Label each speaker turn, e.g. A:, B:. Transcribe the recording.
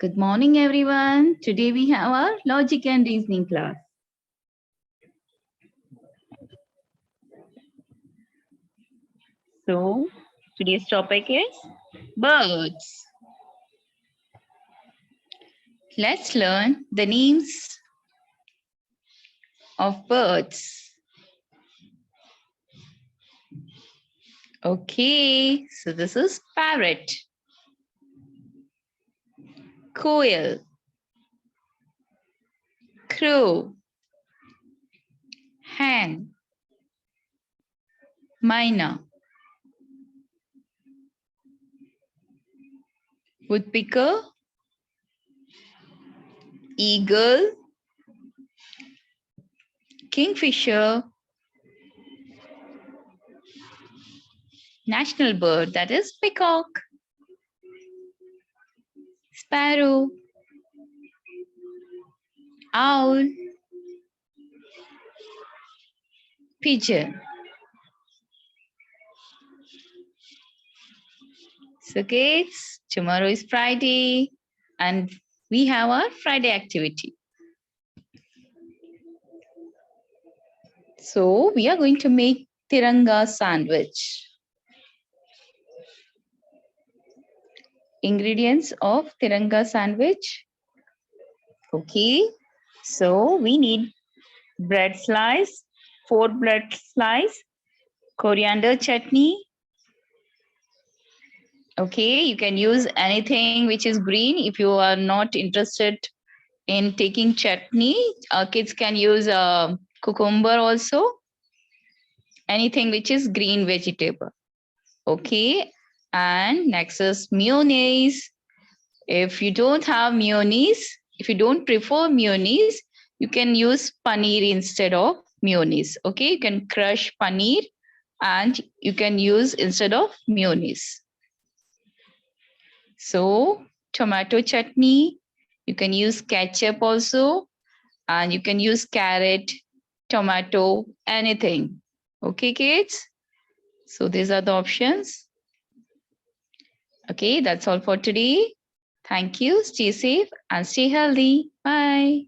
A: Good morning, everyone. Today we have our logic and reasoning class. So today's topic is birds. Let's learn the names of birds. Okay, so this is parrot, quail, crow, hen, myna, woodpecker, eagle, kingfisher, national bird, that is peacock, sparrow, owl, pigeon. So kids, tomorrow is Friday and we have our Friday activity. So we are going to make tiranga sandwich. Ingredients of tiranga sandwich. Okay, so we need bread slice, 4 bread slice, coriander chutney. Okay, you can use anything which is green. If you are not interested in taking chutney, kids can use cucumber also. Anything which is green vegetable. Okay, and next is mayonnaise. If you don't have mayonnaise, if you don't prefer mayonnaise, you can use paneer instead of mayonnaise. Okay, you can crush paneer and you can use instead of mayonnaise. So tomato chutney, you can use ketchup also, and you can use carrot, tomato, anything. Okay, kids? So these are the options. Okay, that's all for today. Thank you. Stay safe and stay healthy. Bye.